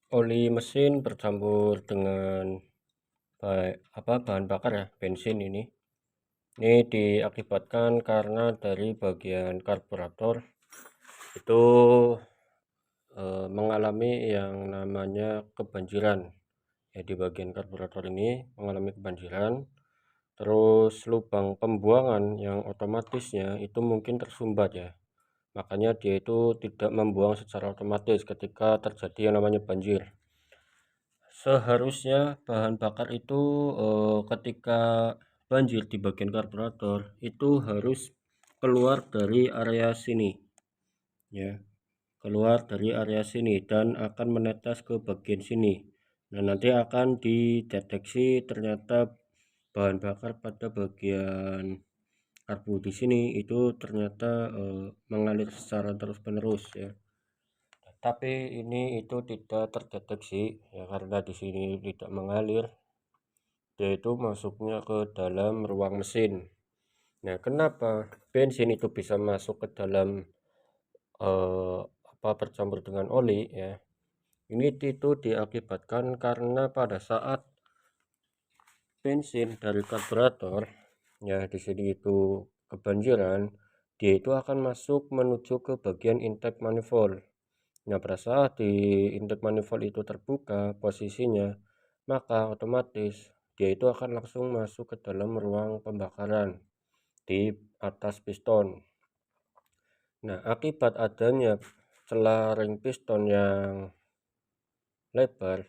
Oli mesin bercampur dengan bahan bakar ya, bensin ini. Ini diakibatkan karena dari bagian karburator itu mengalami yang namanya kebanjiran. Ya, di bagian karburator ini mengalami kebanjiran. Terus lubang pembuangan yang otomatisnya itu mungkin tersumbat ya. Makanya dia itu tidak membuang secara otomatis ketika terjadi yang namanya banjir. Seharusnya bahan bakar itu ketika banjir di bagian karburator itu harus keluar dari area sini ya, keluar dari area sini dan akan menetes ke bagian sini. Nah, nanti akan dideteksi ternyata bahan bakar pada bagian karbu di sini itu ternyata mengalir secara terus-menerus ya. Tapi ini itu tidak terdeteksi ya, karena di sini tidak mengalir, yaitu masuknya ke dalam ruang mesin. Nah, kenapa bensin itu bisa masuk ke dalam bercampur dengan oli ya? Ini itu diakibatkan karena pada saat bensin dari karburator ya di sini itu kebanjiran, dia itu akan masuk menuju ke bagian intake manifold. Nah, pada saat di intake manifold itu terbuka posisinya, maka otomatis dia itu akan langsung masuk ke dalam ruang pembakaran di atas piston. Nah, akibat adanya celah ring piston yang lebar,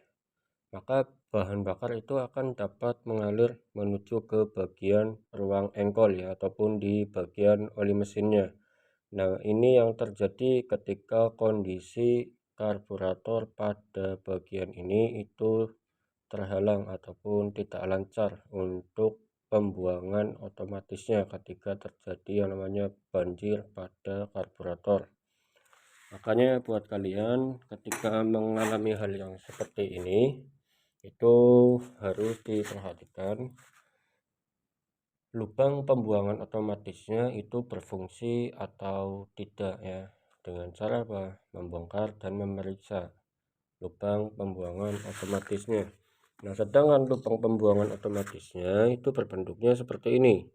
maka bahan bakar itu akan dapat mengalir menuju ke bagian ruang engkol ya, ataupun di bagian oli mesinnya. Nah, ini yang terjadi ketika kondisi karburator pada bagian ini itu terhalang ataupun tidak lancar untuk pembuangan otomatisnya ketika terjadi yang namanya banjir pada karburator. Makanya buat kalian ketika mengalami hal yang seperti ini itu harus diperhatikan lubang pembuangan otomatisnya itu berfungsi atau tidak ya, dengan cara apa? Membongkar dan memeriksa lubang pembuangan otomatisnya. Nah, sedangkan lubang pembuangan otomatisnya itu berbentuknya seperti ini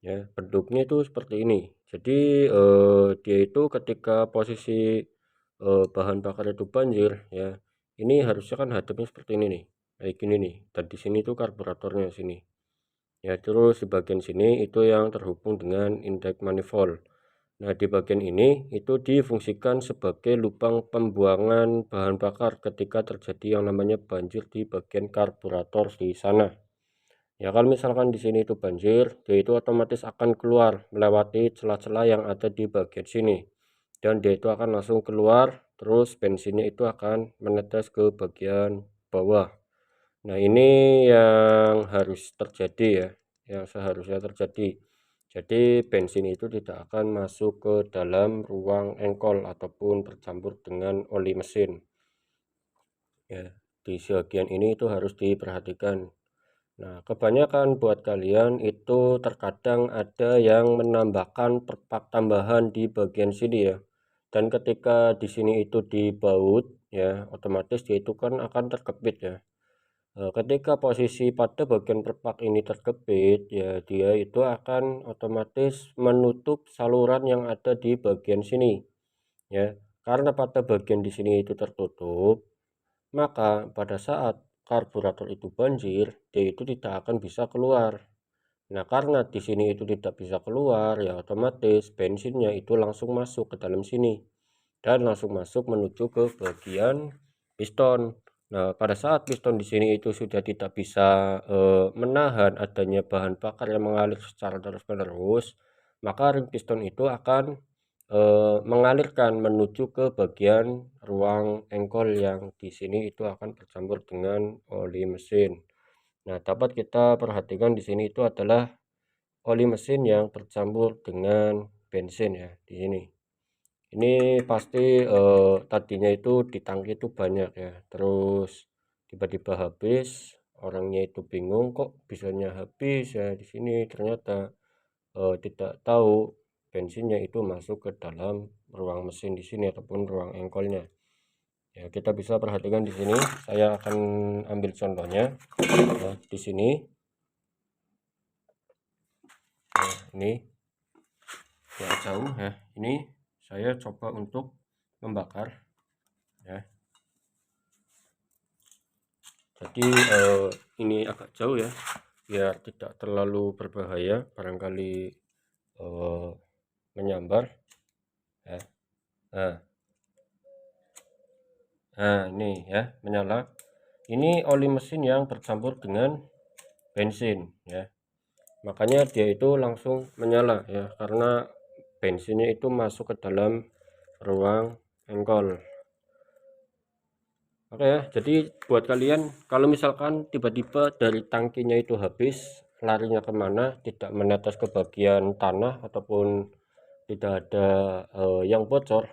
ya, bentuknya itu seperti ini. Jadi dia itu ketika posisi bahan bakar itu banjir ya, ini harusnya kan hadapnya seperti ini nih, kayak gini nih, dan di sini tuh karburatornya sini ya. Terus di bagian sini itu yang terhubung dengan intake manifold. Nah, di bagian ini itu difungsikan sebagai lubang pembuangan bahan bakar ketika terjadi yang namanya banjir di bagian karburator di sana. Ya, kalau misalkan di sini itu banjir, dia itu otomatis akan keluar melewati celah-celah yang ada di bagian sini. Dan dia itu akan langsung keluar, terus bensinnya itu akan menetes ke bagian bawah. Nah, ini yang harus terjadi ya, yang seharusnya terjadi. Jadi bensin itu tidak akan masuk ke dalam ruang engkol ataupun bercampur dengan oli mesin. Ya, di bagian ini itu harus diperhatikan. Nah, kebanyakan buat kalian itu terkadang ada yang menambahkan perpak tambahan di bagian sini ya. Dan ketika di sini itu dibaut ya, otomatis dia itu kan akan terkepit ya. Ketika posisi pada bagian perpak ini terkepit ya, dia itu akan otomatis menutup saluran yang ada di bagian sini ya. Karena pada bagian di sini itu tertutup, maka pada saat karburator itu banjir, dia itu tidak akan bisa keluar. Nah, karena di sini itu tidak bisa keluar, ya otomatis bensinnya itu langsung masuk ke dalam sini dan langsung masuk menuju ke bagian piston. Nah, pada saat piston di sini itu sudah tidak bisa menahan adanya bahan bakar yang mengalir secara terus-menerus, maka ring piston itu akan mengalirkan menuju ke bagian ruang engkol yang di sini itu akan bercampur dengan oli mesin. Nah, dapat kita perhatikan di sini itu adalah oli mesin yang bercampur dengan bensin ya di sini. Ini pasti tadinya itu di tangki itu banyak ya, terus tiba-tiba habis, orangnya itu bingung kok bisanya habis ya di sini, ternyata tidak tahu bensinnya itu masuk ke dalam ruang mesin di sini ataupun ruang engkolnya. Ya, kita bisa perhatikan di sini. Saya akan ambil contohnya ya, di sini. Nah, ini agak jauh ya. Ini saya coba untuk membakar ya. Jadi ini agak jauh ya, biar tidak terlalu berbahaya, barangkali menyambar ya. Nah ini ya menyala. Ini oli mesin yang bercampur dengan bensin ya, makanya dia itu langsung menyala ya, karena bensinnya itu masuk ke dalam ruang engkol. Oke ya, jadi buat kalian kalau misalkan tiba-tiba dari tangkinya itu habis, larinya kemana, tidak menetes ke bagian tanah ataupun tidak ada yang bocor,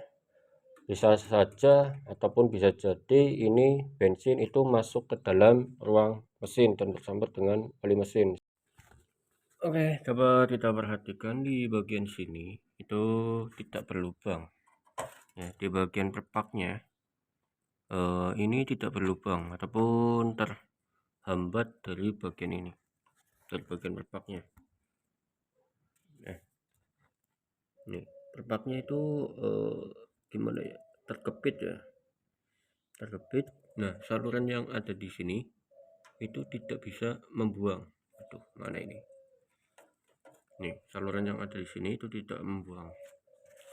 bisa saja ataupun bisa jadi ini bensin itu masuk ke dalam ruang mesin dan bercampur dengan oli mesin. Oke, dapat kita perhatikan di bagian sini itu tidak berlubang ya, di bagian perpaknya ini tidak berlubang ataupun terhambat dari bagian ini, dari bagian perpaknya. Nah, ini perpaknya itu gimana ya, terkepit ya, terkepit. Nah, saluran yang ada di sini itu tidak bisa membuang. Aduh, mana ini? Nih, saluran yang ada di sini itu tidak membuang.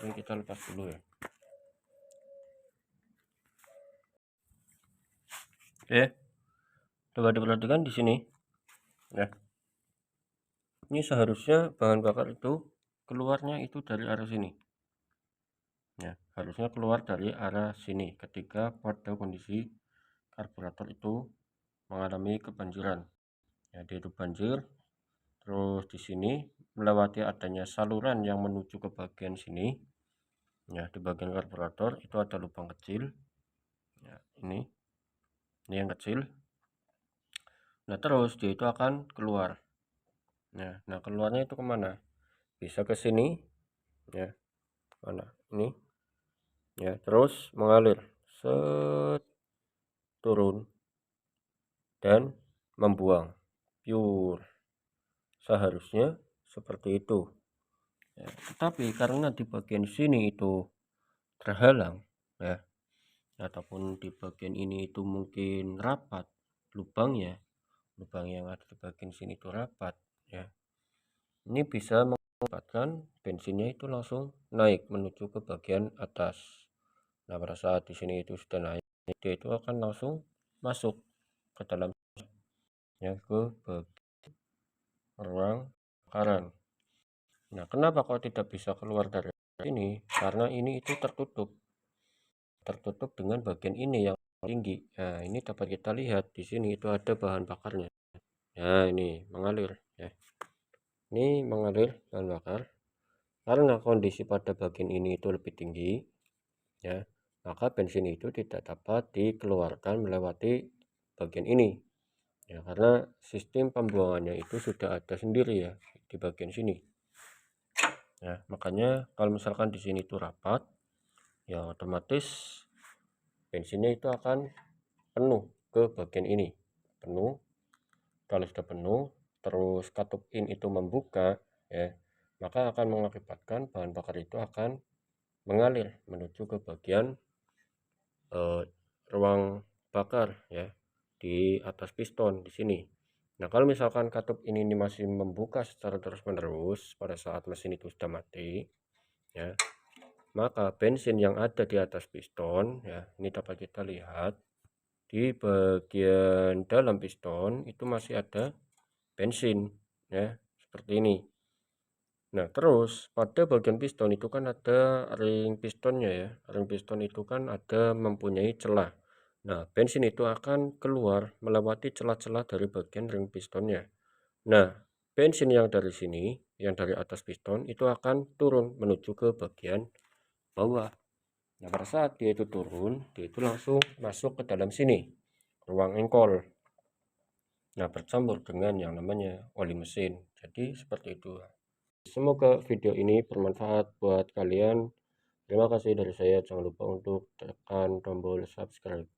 Ini kita lepas dulu ya. Oke, coba diperhatikan di sini ya. Ini seharusnya bahan bakar itu keluarnya itu dari arah sini ya, harusnya keluar dari arah sini ketika pada kondisi karburator itu mengalami kebanjiran ya, dia itu banjir. Terus di sini melewati adanya saluran yang menuju ke bagian sini ya, di bagian karburator itu ada lubang kecil ya, ini yang kecil. Nah terus dia itu akan keluar. Nah keluarnya itu kemana? Bisa ke sini ya, mana ini ya, terus mengalir set, turun dan membuang pure, seharusnya seperti itu ya. Tetapi karena di bagian sini itu terhalang ya, ataupun di bagian ini itu mungkin rapat lubangnya, lubang yang ada di bagian sini itu rapat ya, ini bisa mengakibatkan bensinnya itu langsung naik menuju ke bagian atas. Nah pada saat di sini itu sudah naik, dia itu akan langsung masuk ke dalam ya, ke bagian ruang bakaran. Nah kenapa kok tidak bisa keluar dari ini? Karena ini itu tertutup dengan bagian ini yang tinggi. Nah ini dapat kita lihat di sini itu ada bahan bakarnya ya, ini mengalir ya, ini mengalir bahan bakar. Karena kondisi pada bagian ini itu lebih tinggi ya, maka bensin itu tidak dapat dikeluarkan melewati bagian ini ya, karena sistem pembuangannya itu sudah ada sendiri ya di bagian sini ya. Makanya kalau misalkan di sini itu rapat ya, otomatis bensinnya itu akan penuh ke bagian ini, penuh. Kalau sudah penuh terus katup in itu membuka ya, maka akan mengakibatkan bahan bakar itu akan mengalir menuju ke bagian ruang bakar ya, di atas piston di sini. Nah kalau misalkan katup ini masih membuka secara terus menerus pada saat mesin itu sudah mati ya, maka bensin yang ada di atas piston ya, ini dapat kita lihat di bagian dalam piston itu masih ada bensin ya, seperti ini. Nah terus pada bagian piston itu kan ada ring pistonnya ya, ring piston itu kan ada mempunyai celah. Nah bensin itu akan keluar melewati celah-celah dari bagian ring pistonnya. Nah bensin yang dari sini, yang dari atas piston itu akan turun menuju ke bagian bawah. Nah pada saat dia itu turun, dia itu langsung masuk ke dalam sini, ruang engkol. Nah bercampur dengan yang namanya oli mesin. Jadi seperti itu. Semoga video ini bermanfaat buat kalian Terima kasih dari saya, jangan lupa untuk tekan tombol subscribe.